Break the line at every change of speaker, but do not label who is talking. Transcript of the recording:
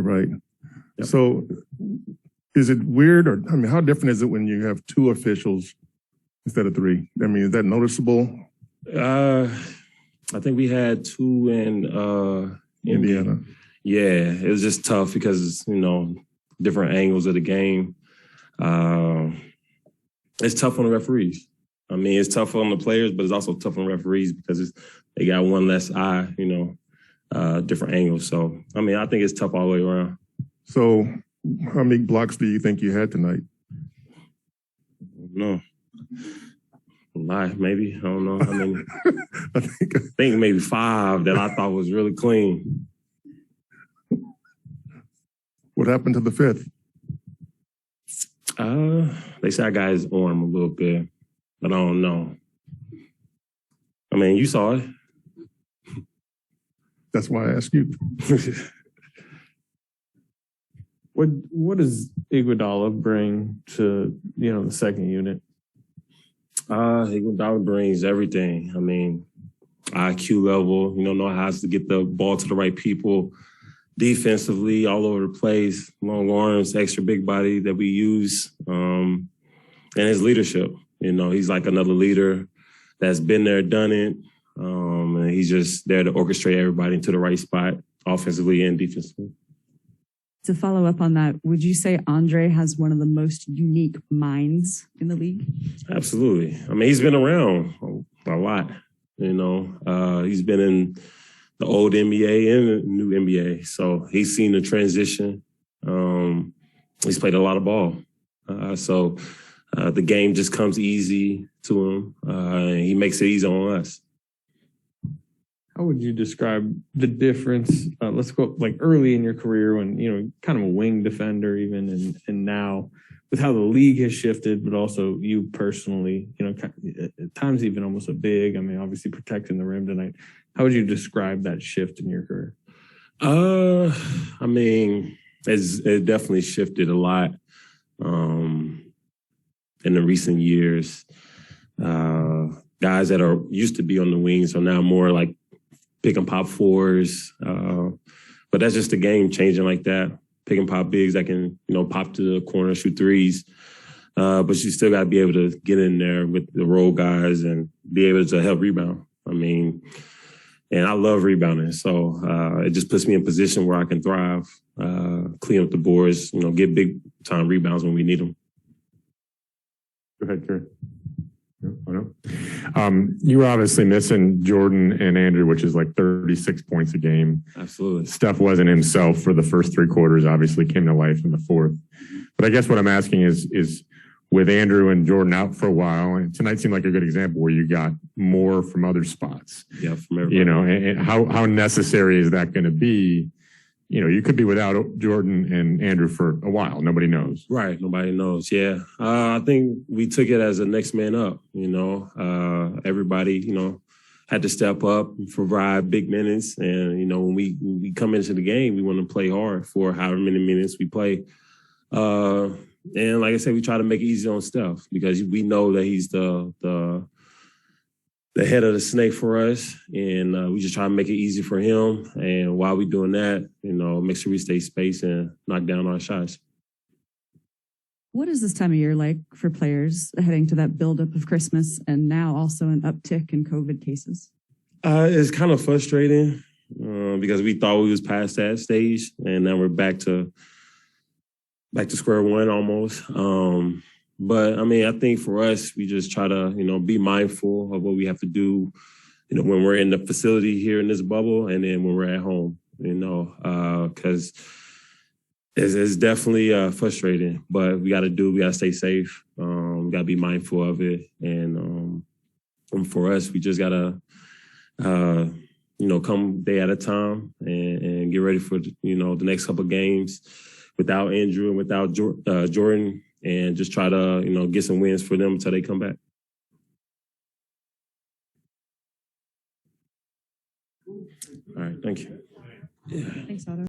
You're right.
Yep.
So is it weird, or I mean, how different is it when you have two officials instead of three? I mean, is that noticeable?
I think we had two in
Indiana.
Yeah, it was just tough because, different angles of the game. It's tough on the referees. I mean, it's tough on the players, but it's also tough on referees because they got one less eye, different angles. So, I mean, I think it's tough all the way around.
So how many blocks do you think you had tonight?
No. Maybe. I don't know. I mean, I think maybe 5 that I thought was really clean.
What happened to the 5th?
They say I got his arm a little bit, but I don't know. I mean, you saw it.
That's why I asked you.
What does Iguodala bring to the second unit?
Iguodala brings everything. I mean, IQ level, know how to get the ball to the right people. Defensively, all over the place, long arms, extra big body that we use, and his leadership. He's like another leader that's been there, done it, and he's just there to orchestrate everybody into the right spot, offensively and defensively.
To follow up on that, would you say Andre has one of the most unique minds in the league?
Absolutely. I mean, he's been around a lot. He's been in the old NBA and the new NBA. So he's seen the transition. He's played a lot of ball. So the game just comes easy to him. He makes it easy on us.
How would you describe the difference? Let's go like early in your career when, kind of a wing defender even, and now with how the league has shifted, but also you personally, at times even almost a big, I mean, obviously protecting the rim tonight. How would you describe that shift in your career?
I mean, it definitely shifted a lot in the recent years. Guys that used to be on the wings are now more like pick and pop 4s. But that's just the game changing like that. Pick and pop bigs that can, pop to the corner, shoot 3s. But you still got to be able to get in there with the role guys and be able to help rebound. I mean, and I love rebounding. So it just puts me in a position where I can thrive, clean up the boards, get big time rebounds when we need them.
Go ahead, Kurt. You were obviously missing Jordan and Andrew, which is like 36 points a game.
Absolutely.
Steph wasn't himself for the first 3 quarters, obviously came to life in the 4th. But I guess what I'm asking is with Andrew and Jordan out for a while, and tonight seemed like a good example where you got more from other spots.
Yeah, from everybody.
And how necessary is that going to be? You could be without Jordan and Andrew for a while. Nobody knows.
Right. Nobody knows. Yeah. I think we took it as a next man up. Everybody, had to step up, provide big minutes. And, when we come into the game, we want to play hard for however many minutes we play. And like I said, we try to make it easy on Steph because we know that he's the head of the snake for us, and we just try to make it easy for him. And while we're doing that, make sure we stay spaced and knock down our shots.
What is this time of year like for players heading to that buildup of Christmas and now also an uptick in COVID cases?
It's kind of frustrating because we thought we was past that stage, and now we're back to square one almost. But I mean, I think for us, we just try to, be mindful of what we have to do, when we're in the facility here in this bubble and then when we're at home, because it's definitely frustrating, but we got to stay safe. We got to be mindful of it. And for us, we just got to, come day at a time and get ready for, the next couple of games without Andrew and without Jordan. And just try to, get some wins for them until they come back. All right, thank you.
Thanks, Otto.